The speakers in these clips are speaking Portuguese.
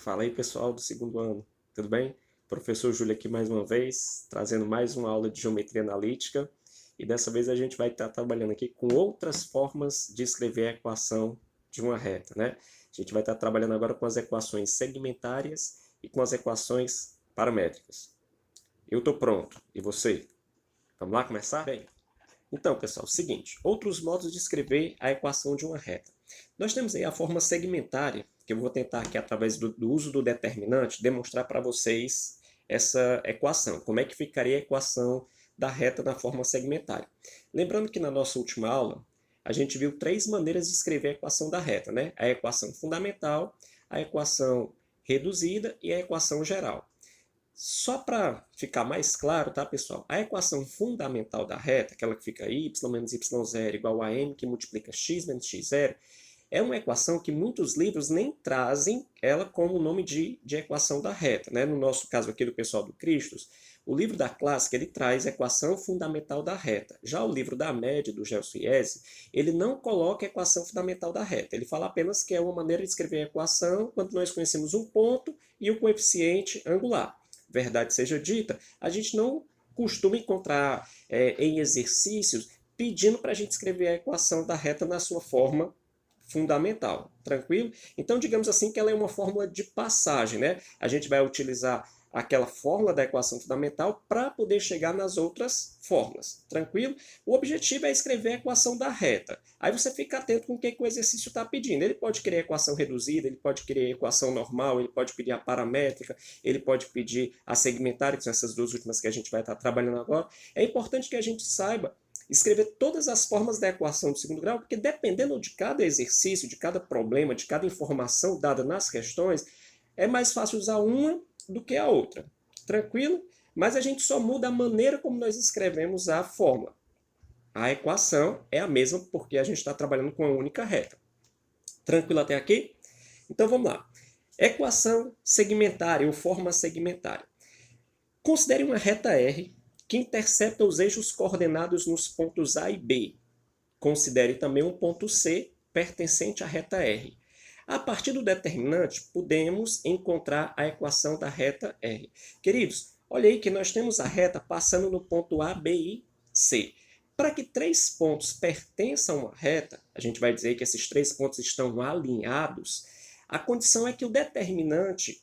Fala aí, pessoal do segundo ano, tudo bem? Professor Júlio aqui mais uma vez, trazendo mais uma aula de geometria analítica. E dessa vez a gente vai estar trabalhando aqui com outras formas de escrever a equação de uma reta, né? A gente vai estar trabalhando agora com as equações segmentárias e com as equações paramétricas. Eu estou pronto, e você? Vamos lá começar? Bem, então, pessoal, seguinte, outros modos de escrever a equação de uma reta. Nós temos aí a forma segmentária, que eu vou tentar aqui, através do uso do determinante, demonstrar para vocês essa equação. Como é que ficaria a equação da reta na forma segmentária. Lembrando que na nossa última aula, a gente viu três maneiras de escrever a equação da reta, né? A equação fundamental, a equação reduzida e a equação geral. Só para ficar mais claro, tá, pessoal? A equação fundamental da reta, aquela que fica y menos y0 igual a m que multiplica x menos x0, é uma equação que muitos livros nem trazem ela como nome de equação da reta, né? No nosso caso aqui do pessoal do Cristos, o livro da clássica ele traz a equação fundamental da reta. Já o livro da média, do Gelson Iese, ele não coloca a equação fundamental da reta. Ele fala apenas que é uma maneira de escrever a equação quando nós conhecemos um ponto e o coeficiente angular. Verdade seja dita, a gente não costuma encontrar em exercícios pedindo para a gente escrever a equação da reta na sua forma fundamental, tranquilo? Então, digamos assim que ela é uma fórmula de passagem, né? A gente vai utilizar aquela fórmula da equação fundamental para poder chegar nas outras fórmulas, tranquilo? O objetivo é escrever a equação da reta. Aí você fica atento com o que o exercício está pedindo. Ele pode querer a equação reduzida, ele pode querer a equação normal, ele pode pedir a paramétrica, ele pode pedir a segmentária, que são essas duas últimas que a gente vai estar trabalhando agora. É importante que a gente saiba escrever todas as formas da equação do segundo grau, porque dependendo de cada exercício, de cada problema, de cada informação dada nas questões, é mais fácil usar uma do que a outra. Tranquilo? Mas a gente só muda a maneira como nós escrevemos a fórmula. A equação é a mesma porque a gente está trabalhando com uma única reta. Tranquilo até aqui? Então vamos lá. Equação segmentária ou forma segmentária. Considere uma reta R que intercepta os eixos coordenados nos pontos A e B. Considere também um ponto C pertencente à reta R. A partir do determinante, podemos encontrar a equação da reta R. Queridos, olha aí que nós temos a reta passando no ponto A, B e C. Para que três pontos pertençam a uma reta, a gente vai dizer que esses três pontos estão alinhados, a condição é que o determinante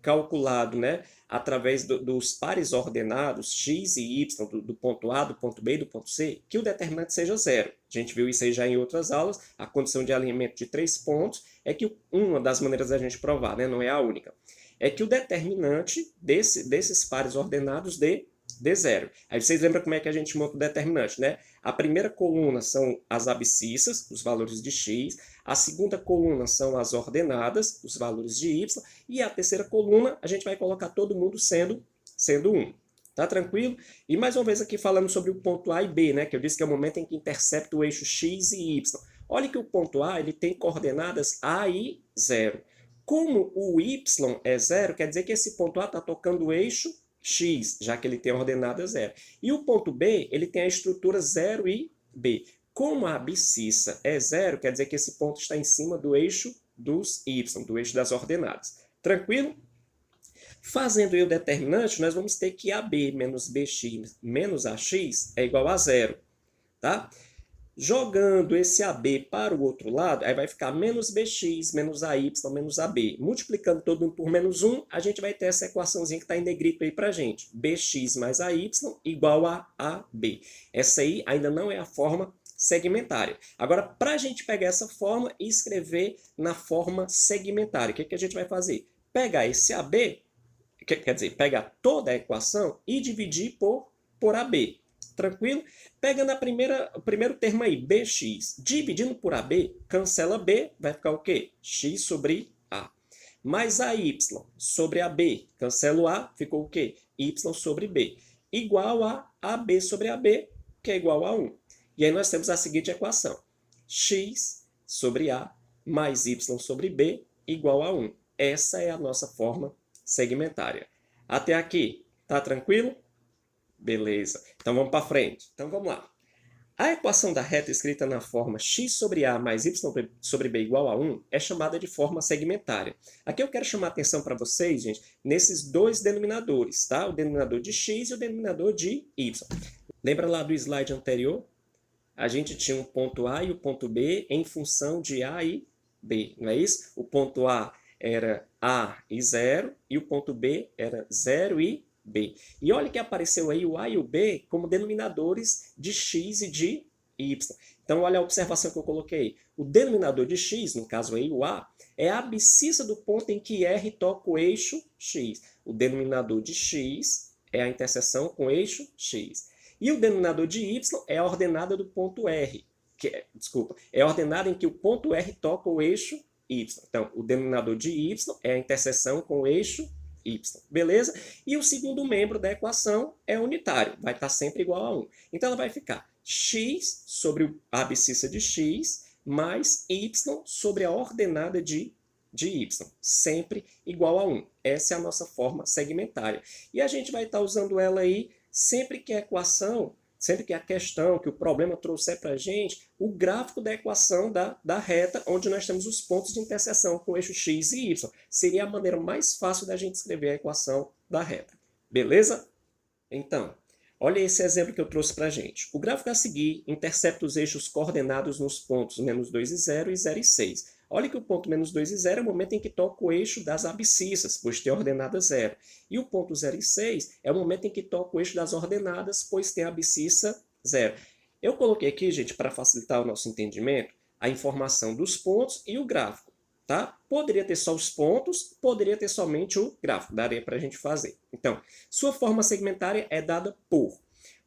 calculado, né, através dos pares ordenados x e y do ponto A, do ponto B e do ponto C, que o determinante seja zero. A gente viu isso aí já em outras aulas. A condição de alinhamento de três pontos é que uma das maneiras da gente provar, né, não é a única, é que o determinante desses pares ordenados dê zero. Aí vocês lembram como é que a gente monta o determinante, né? A primeira coluna são as abscissas, os valores de x. A segunda coluna são as ordenadas, os valores de y. E a terceira coluna, a gente vai colocar todo mundo sendo 1. Tá tranquilo? E mais uma vez aqui falando sobre o ponto A e B, né? Que eu disse que é o momento em que intercepta o eixo x e y. Olha que o ponto A ele tem coordenadas A e 0. Como o y é 0, quer dizer que esse ponto A está tocando o eixo x, já que ele tem a ordenada 0. E o ponto B, ele tem a estrutura 0 e B. Como a abscissa é 0, quer dizer que esse ponto está em cima do eixo dos y, do eixo das ordenadas. Tranquilo? Fazendo o determinante, nós vamos ter que AB menos BX menos AX é igual a 0. Tá? Jogando esse AB para o outro lado, aí vai ficar menos BX, menos AY, menos AB. Multiplicando todo mundo por menos 1, a gente vai ter essa equaçãozinha que está em negrito aí para gente. BX mais AY igual a AB. Essa aí ainda não é a forma segmentária. Agora, para a gente pegar essa forma e escrever na forma segmentária, o que a gente vai fazer? Pegar esse AB, quer dizer, pegar toda a equação e dividir por AB. Tranquilo? Pegando o primeiro termo aí, bx, dividindo por ab, cancela b, vai ficar o quê? X sobre a. Mais ay sobre ab, cancela o a, ficou o quê? Y sobre b. Igual a ab sobre ab, que é igual a 1. E aí nós temos a seguinte equação. X sobre a mais y sobre b igual a 1. Essa é a nossa forma segmentária. Até aqui, tá tranquilo? Beleza. Então vamos para frente. Então vamos lá. A equação da reta escrita na forma x sobre a mais y sobre b igual a 1 é chamada de forma segmentária. Aqui eu quero chamar a atenção para vocês, gente, nesses dois denominadores, tá? O denominador de x e o denominador de y. Lembra lá do slide anterior? A gente tinha um ponto A e o ponto B em função de A e B, não é isso? O ponto A era A e 0 e o ponto B era 0 e B. E olha que apareceu aí o A e o B como denominadores de x e de y. Então, olha a observação que eu coloquei. O denominador de x, no caso aí o A, é a abscissa do ponto em que R toca o eixo x. O denominador de x é a interseção com o eixo x. E o denominador de y é a ordenada do ponto R. É a ordenada em que o ponto R toca o eixo y. Então, o denominador de y é a interseção com o eixo y, beleza? E o segundo membro da equação é unitário, vai estar sempre igual a 1. Então ela vai ficar x sobre a abscissa de x mais y sobre a ordenada de y, sempre igual a 1. Essa é a nossa forma segmentária. E a gente vai estar usando ela aí sempre que a equação, sempre que a questão, que o problema trouxer para a gente o gráfico da equação da reta, onde nós temos os pontos de interseção com o eixo x e y. Seria a maneira mais fácil da gente escrever a equação da reta. Beleza? Então, olha esse exemplo que eu trouxe para a gente. O gráfico a seguir intercepta os eixos coordenados nos pontos menos 2 e 0 e 0 e 6. Olha que o ponto menos 2 e 0 é o momento em que toca o eixo das abscissas, pois tem a ordenada 0. E o ponto 0 e 6 é o momento em que toca o eixo das ordenadas, pois tem a abscissa 0. Eu coloquei aqui, gente, para facilitar o nosso entendimento, a informação dos pontos e o gráfico. Tá? Poderia ter só os pontos, poderia ter somente o gráfico, daria para a gente fazer. Então, sua forma segmentária é dada por.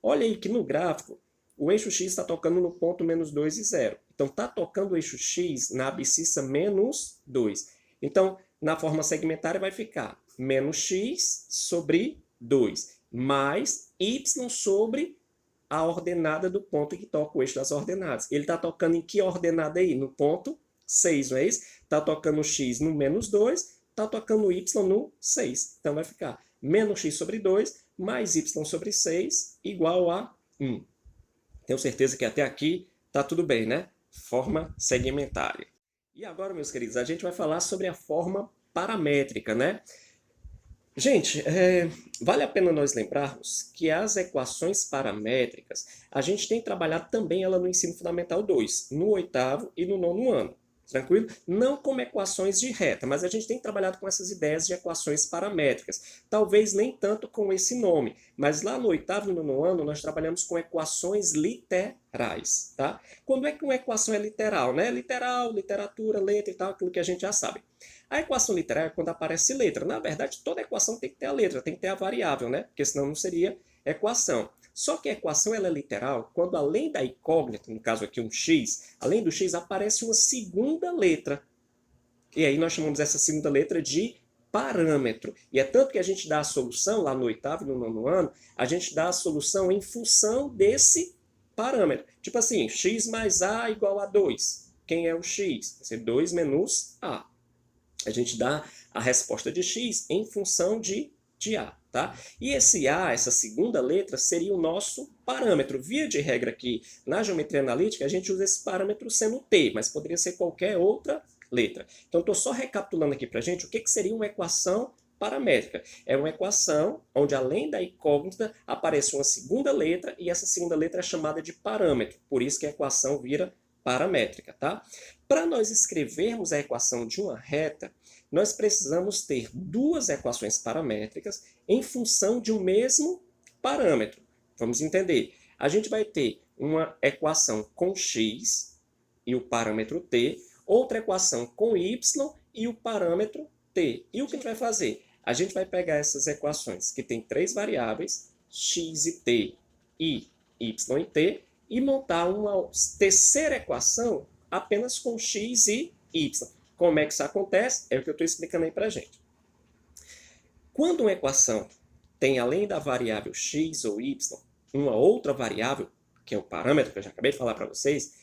Olha aí que no gráfico, o eixo x está tocando no ponto menos 2 e 0. Então, está tocando o eixo x na abscissa menos 2. Então, na forma segmentária vai ficar menos x sobre 2, mais y sobre a ordenada do ponto que toca o eixo das ordenadas. Ele está tocando em que ordenada aí? No ponto 6, não é isso? Está tocando o x no menos 2, está tocando o y no 6. Então, vai ficar menos x sobre 2 mais y sobre 6 igual a 1. Tenho certeza que até aqui está tudo bem, né? Forma segmentária. E agora, meus queridos, a gente vai falar sobre a forma paramétrica, né? Gente, vale a pena nós lembrarmos que as equações paramétricas, a gente tem trabalhado também ela no ensino fundamental 2, no 8º e no 9º ano. Tranquilo? Não como equações de reta, mas a gente tem trabalhado com essas ideias de equações paramétricas. Talvez nem tanto com esse nome, mas lá no 8º e no 9º ano nós trabalhamos com equações literais. Tá? Quando é que uma equação é literal? Né? Literal, literatura, letra e tal, aquilo que a gente já sabe. A equação literal é quando aparece letra. Na verdade, toda equação tem que ter a letra, tem que ter a variável, né? Porque senão não seria equação. Só que a equação ela é literal quando além da incógnita, no caso aqui um x, além do x aparece uma segunda letra. E aí nós chamamos essa segunda letra de parâmetro. E é tanto que a gente dá a solução, lá no 8º e no 9º ano, a gente dá a solução em função desse parâmetro. Tipo assim, x mais a igual a 2. Quem é o x? Vai ser 2 menos a. A gente dá a resposta de x em função de A. Tá? E esse A, essa segunda letra, seria o nosso parâmetro. Via de regra aqui, na geometria analítica, a gente usa esse parâmetro sendo t, mas poderia ser qualquer outra letra. Então, estou só recapitulando aqui para a gente o que seria uma equação paramétrica. É uma equação onde, além da incógnita, aparece uma segunda letra e essa segunda letra é chamada de parâmetro. Por isso que a equação vira paramétrica. Tá? Para nós escrevermos a equação de uma reta, nós precisamos ter duas equações paramétricas em função de um mesmo parâmetro. Vamos entender. A gente vai ter uma equação com x e o parâmetro t, outra equação com y e o parâmetro t. E o que a gente vai fazer? A gente vai pegar essas equações que têm três variáveis, x e t e y e t, e montar uma terceira equação apenas com x e y. Como é que isso acontece? É o que eu estou explicando aí para a gente. Quando uma equação tem, além da variável x ou y, uma outra variável, que é o parâmetro que eu já acabei de falar para vocês,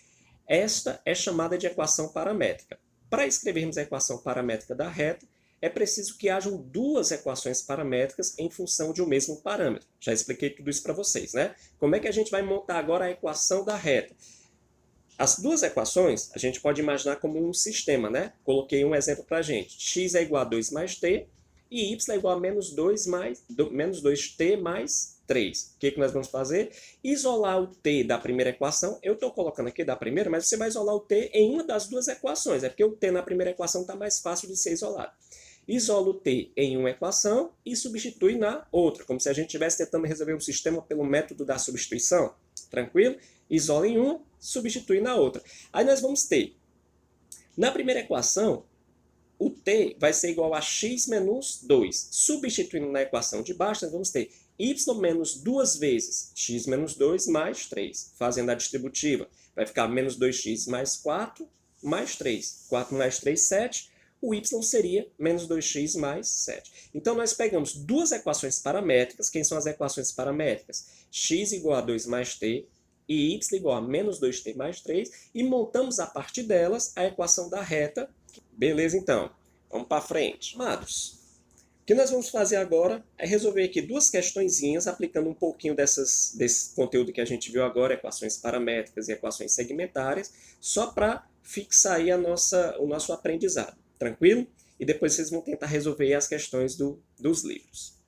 esta é chamada de equação paramétrica. Para escrevermos a equação paramétrica da reta, é preciso que hajam duas equações paramétricas em função de um mesmo parâmetro. Já expliquei tudo isso para vocês, né? Como é que a gente vai montar agora a equação da reta? As duas equações a gente pode imaginar como um sistema, né? Coloquei um exemplo para a gente. X é igual a 2 mais t e y é igual a menos 2t mais 3. O que nós vamos fazer? Isolar o t da primeira equação. Eu estou colocando aqui da primeira, mas você vai isolar o t em uma das duas equações. É porque o t na primeira equação está mais fácil de ser isolado. Isola o t em uma equação e substitui na outra, como se a gente estivesse tentando resolver um sistema pelo método da substituição. Tranquilo? Isola em uma, substitui na outra. Aí nós vamos ter, na primeira equação, o t vai ser igual a x menos 2. Substituindo na equação de baixo, nós vamos ter y menos 2 vezes x menos 2 mais 3. Fazendo a distributiva, vai ficar menos 2x mais 4 mais 3. 4 mais 3, 7. O y seria menos 2x mais 7. Então, nós pegamos duas equações paramétricas. Quem são as equações paramétricas? X igual a 2 mais t e y igual a menos 2t mais 3, e montamos a partir delas a equação da reta. Beleza, então. Vamos para frente. Amados, o que nós vamos fazer agora é resolver aqui duas questõezinhas, aplicando um pouquinho desse conteúdo que a gente viu agora, equações paramétricas e equações segmentárias, só para fixar aí o nosso aprendizado. Tranquilo? E depois vocês vão tentar resolver as questões dos livros.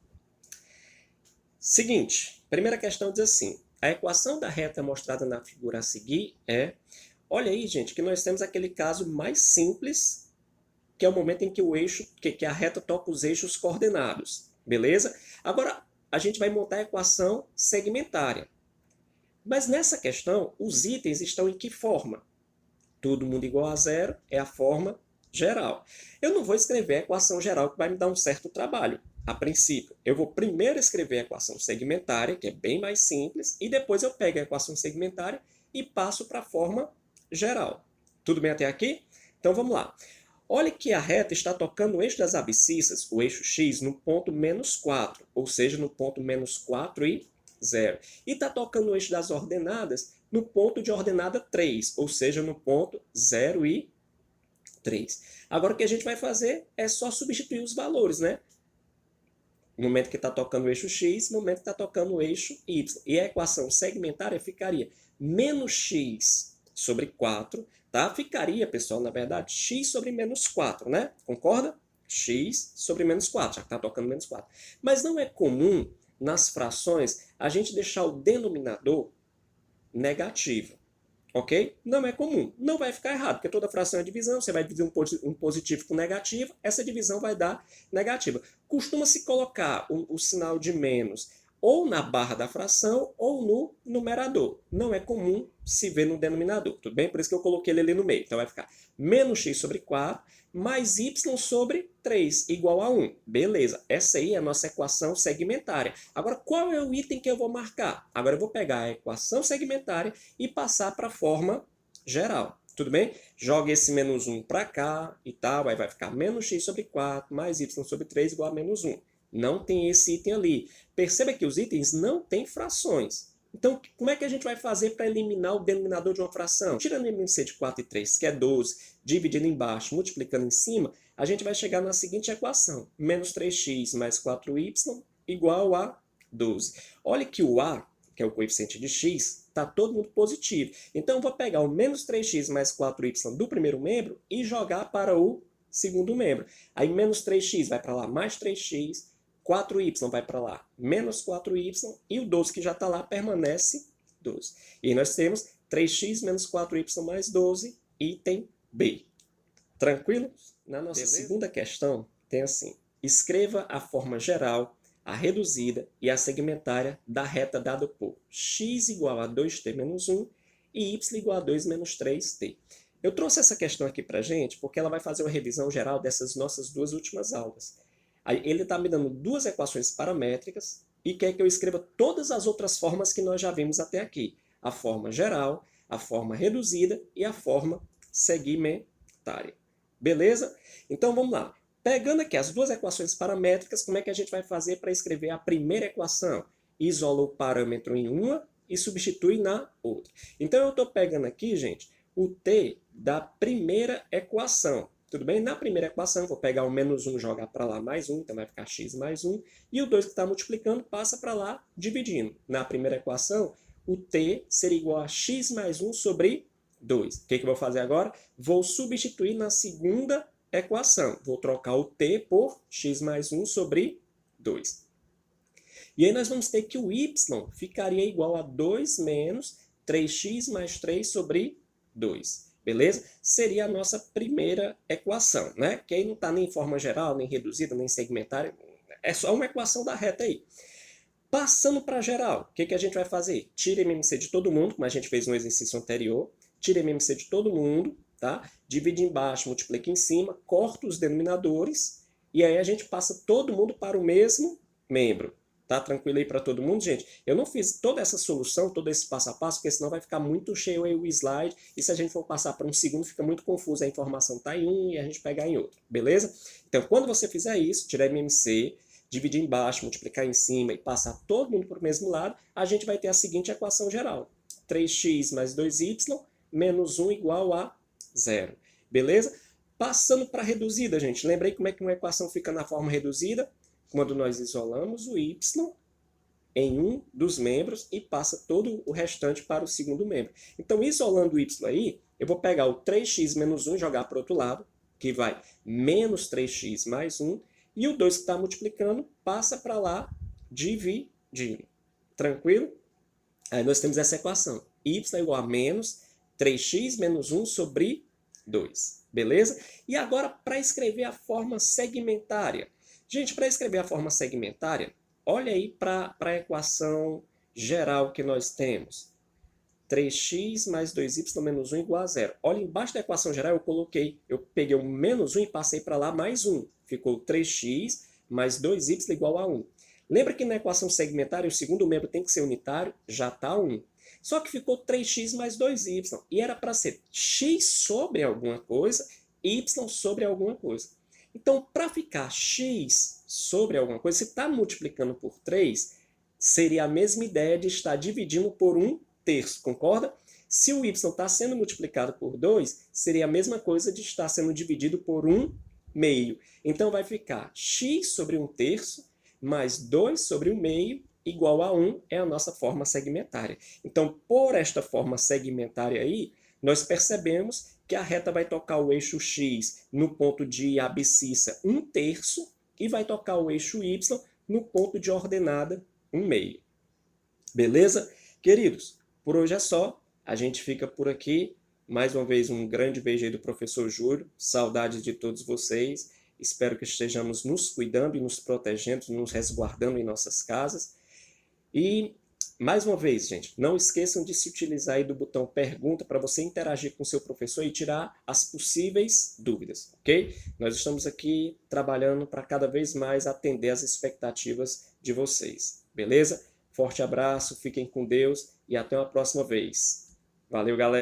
Seguinte, primeira questão diz assim: a equação da reta mostrada na figura a seguir é... Olha aí, gente, que nós temos aquele caso mais simples, que é o momento em que que a reta toca os eixos coordenados. Beleza? Agora, a gente vai montar a equação segmentária. Mas nessa questão, os itens estão em que forma? Todo mundo igual a zero é a forma geral. Eu não vou escrever a equação geral, que vai me dar um certo trabalho. A princípio, eu vou primeiro escrever a equação segmentária, que é bem mais simples, e depois eu pego a equação segmentária e passo para a forma geral. Tudo bem até aqui? Então vamos lá. Olha que a reta está tocando o eixo das abscissas, o eixo x, no ponto menos 4, ou seja, no ponto menos 4 e 0. E está tocando o eixo das ordenadas no ponto de ordenada 3, ou seja, no ponto 0 e 3. Agora o que a gente vai fazer é só substituir os valores, né? No momento que está tocando o eixo x, no momento que está tocando o eixo y. E a equação segmentária ficaria menos x sobre 4, tá? Ficaria, pessoal, na verdade, x sobre menos 4, né? Concorda? X sobre menos 4, já que está tocando menos 4. Mas não é comum, nas frações, a gente deixar o denominador negativo. Ok? Não é comum. Não vai ficar errado, porque toda fração é divisão. Você vai dividir um positivo com negativo, essa divisão vai dar negativa. Costuma-se colocar o sinal de menos ou na barra da fração ou no numerador. Não é comum se ver no denominador, tudo bem? Por isso que eu coloquei ele ali no meio. Então vai ficar menos x sobre 4 mais y sobre 3 igual a 1. Beleza, essa aí é a nossa equação segmentária. Agora, qual é o item que eu vou marcar? Agora eu vou pegar a equação segmentária e passar para a forma geral. Tudo bem? Joga esse menos 1 para cá e tal, aí vai ficar menos x sobre 4 mais y sobre 3 igual a menos 1. Não tem esse item ali. Perceba que os itens não têm frações. Então, como é que a gente vai fazer para eliminar o denominador de uma fração? Tirando MNC de 4 e 3, que é 12, dividindo embaixo, multiplicando em cima, a gente vai chegar na seguinte equação. Menos 3x mais 4y igual a 12. Olha que o a, que é o coeficiente de x, está todo mundo positivo. Então, eu vou pegar o menos 3x mais 4y do primeiro membro e jogar para o segundo membro. Aí, menos 3x vai para lá, mais 3x, 4y vai para lá, menos 4y, e o 12 que já está lá permanece 12. E aí nós temos 3x menos 4y mais 12, item B. Tranquilo? Na nossa segunda questão, tem assim: escreva a forma geral, a reduzida e a segmentária da reta dada por x igual a 2t menos 1 e y igual a 2 menos 3t. Eu trouxe essa questão aqui para a gente porque ela vai fazer uma revisão geral dessas nossas duas últimas aulas. Aí ele está me dando duas equações paramétricas e quer que eu escreva todas as outras formas que nós já vimos até aqui. A forma geral, a forma reduzida e a forma segmentária. Beleza? Então vamos lá. Pegando aqui as duas equações paramétricas, como é que a gente vai fazer para escrever a primeira equação? Isola o parâmetro em uma e substitui na outra. Então eu estou pegando aqui, gente, o t da primeira equação. tudo bem? Na primeira equação, vou pegar o menos 1 e jogar para lá mais 1, então vai ficar x mais 1. E o 2 que está multiplicando passa para lá dividindo. Na primeira equação, o t seria igual a x mais 1 sobre 2. O que eu vou fazer agora? Vou substituir na segunda equação. Vou trocar o t por x mais 1 sobre 2. E aí nós vamos ter que o y ficaria igual a 2 menos 3x mais 3 sobre 2. Beleza? Seria a nossa primeira equação, né? Que aí não está nem em forma geral, nem reduzida, nem segmentária. É só uma equação da reta aí. Passando para geral, o que a gente vai fazer? Tira MMC de todo mundo, como a gente fez no exercício anterior. Tira MMC de todo mundo, tá? Divide embaixo, multiplica em cima, corta os denominadores, e aí a gente passa todo mundo para o mesmo membro. Tá tranquilo aí para todo mundo, gente? Eu não fiz toda essa solução, todo esse passo a passo, porque senão vai ficar muito cheio aí o slide, e se a gente for passar para um segundo, fica muito confuso, a informação tá em um e a gente pegar em outro, beleza? Então, quando você fizer isso, tirar MMC, dividir embaixo, multiplicar em cima e passar todo mundo para o mesmo lado, a gente vai ter a seguinte equação geral. 3x mais 2y menos 1 igual a 0. Beleza? Passando para a reduzida, gente. Lembrei como é que uma equação fica na forma reduzida? Quando nós isolamos o y em um dos membros e passa todo o restante para o segundo membro. Então, isolando o y aí, eu vou pegar o 3x menos 1 e jogar para o outro lado, que vai menos 3x mais 1, e o 2 que está multiplicando passa para lá dividindo. Tranquilo? Aí nós temos essa equação. Y é igual a menos 3x menos 1 sobre 2. Beleza? E agora, para escrever a forma segmentária. Gente, para escrever a forma segmentária, olha aí para a equação geral que nós temos. 3x mais 2y menos 1 igual a 0. Olha, embaixo da equação geral eu peguei o menos 1 e passei para lá mais 1. Ficou 3x mais 2y igual a 1. Lembra que na equação segmentária o segundo membro tem que ser unitário? Já está 1. Só que ficou 3x mais 2y. E era para ser x sobre alguma coisa, y sobre alguma coisa. Então, para ficar x sobre alguma coisa, se está multiplicando por 3, seria a mesma ideia de estar dividindo por 1/3, concorda? Se o y está sendo multiplicado por 2, seria a mesma coisa de estar sendo dividido por 1/2. Então, vai ficar x sobre 1/3 mais 2 sobre 1/2 igual a 1 é a nossa forma segmentária. Então, por esta forma segmentária aí, nós percebemos que a reta vai tocar o eixo x no ponto de abscissa 1/3 e vai tocar o eixo y no ponto de ordenada 1/2. Beleza? Queridos, por hoje é só. A gente fica por aqui. Mais uma vez, um grande beijo aí do professor Júlio. Saudades de todos vocês. Espero que estejamos nos cuidando e nos protegendo, nos resguardando em nossas casas. E, mais uma vez, gente, não esqueçam de se utilizar aí do botão pergunta para você interagir com o seu professor e tirar as possíveis dúvidas, ok? Nós estamos aqui trabalhando para cada vez mais atender as expectativas de vocês, beleza? Forte abraço, fiquem com Deus e até uma próxima vez. Valeu, galera!